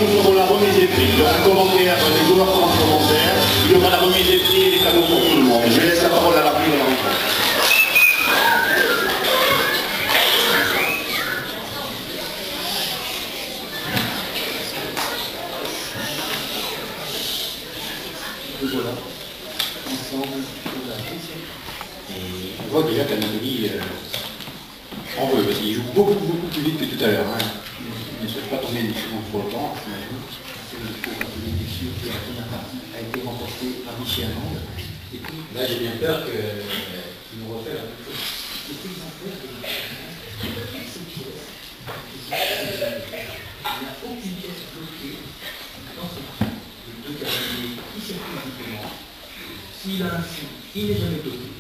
nous aurons la remise des prix. Il y aura un commentaire, les joueurs feront un commentaire. Il y aura la remise des prix et les cadeaux pour tout le monde. Je laisse la parole à la pluie de la rencontre. Voilà, ensemble, et on voit déjà qu'Anatolie en veut, parce qu'il joue beaucoup plus vite que tout à l'heure. Hein. Il ne souhaite pas tomber des choses trop longtemps. C'est le discours catholique est sûr que la première partie a été remportée par Michel Armand. Et puis là, j'ai bien peur qu'il nous refait la même chose. Et puis, ils ont fait ces pièces. Il n'y a aucune pièce bloquée dans ce parti. Les deux cavaliers qui circulent librement. S'il a un signe, il n'est jamais bloqué.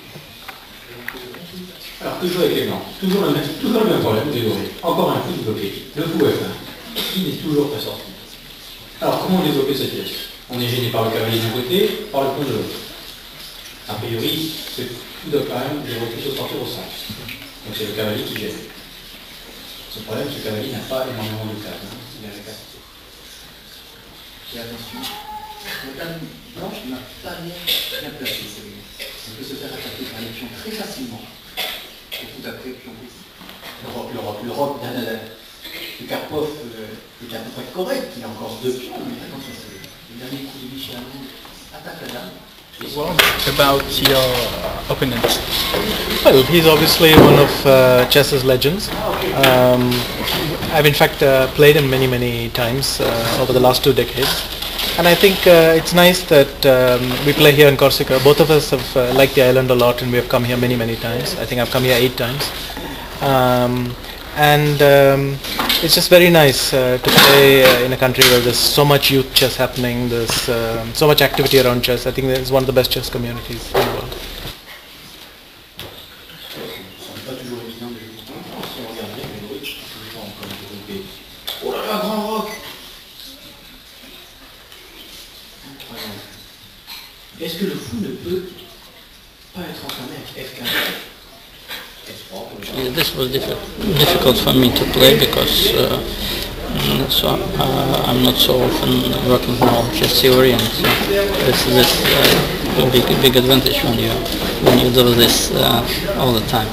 Alors, toujours avec les blancs, toujours le même problème, désolé. Encore un fou bloqué. Le fou F1, qui n'est toujours pas sorti. Alors, comment développer cette pièce? On est gêné par le cavalier d'un côté, par le pont de l'autre. A priori, c'est tout doit quand même développer ce sortir au centre. Donc c'est le cavalier qui gêne. Ce problème, ce cavalier n'a pas énormément de cases. Hein. Il a la capacité. Et attention, la dame blanche n'a pas bien placé celui-là. On peut se faire attaquer par les pions très facilement. Et tout après, pion l'Europe de Karpov est à peu près correct. Il a encore 2 pions, mais attention, c'est le dernier coup de Michel attaque la dame. About your opponent. Well, he's obviously one of chess's legends. I've in fact played him many times over the last 2 decades. And I think it's nice that we play here in Corsica. Both of us have liked the island a lot, and we have come here many times. I think I've come here 8 times. It's just very nice to play in a country where there's so much youth chess happening, there's so much activity around chess. I think it's one of the best chess communities in the world. Est-ce que le fou ne peut pas être entraîné avec F15? Yeah, this was difficult for me to play because I'm not so often working on chess theory, and this is a big advantage when you do this all the time.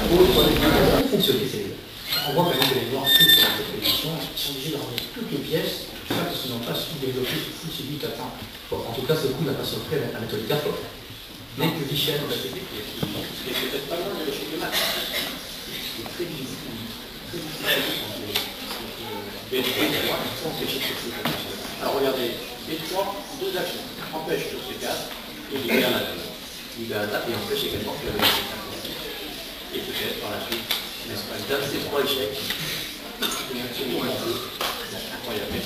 On voit quand même que les Noirs souffrent dans cette position, ils sont obligés d'enlever toutes les pièces, tout ça parce qu'ils n'ont pas su développer ce fou si vite à temps. Bon, en tout cas, ce coup n'a pas surpris à la méthode Karpov. Dès que Michel a fait des pièces, il est peut-être pas loin de l'échec de match. C'est très difficile. Alors regardez, B3, 2 actions, empêche sur C4 et libère la dame. Libère la dame et empêche également que la dame C4. Et peut-être par la suite, n'est-ce pas, une dame C3 échec. Une action pour un peu. Incroyable.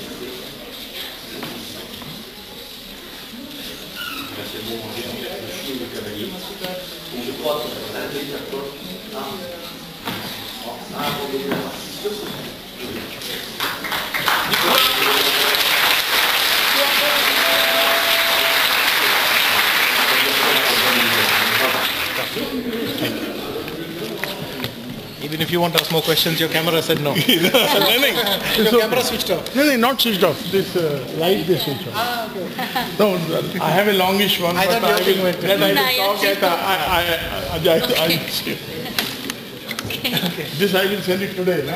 C'est le moment de le chou et le cavalier. Donc je crois que la deuxième Karpov a abandonné la partie sur ce point. Even if you want to ask more questions, your camera said no. Your camera switched off. No, not switched off. This light is switched off. Ah, okay. No, I have a longish one, I but thought you were thinking I will talk at. This I will send it today. No?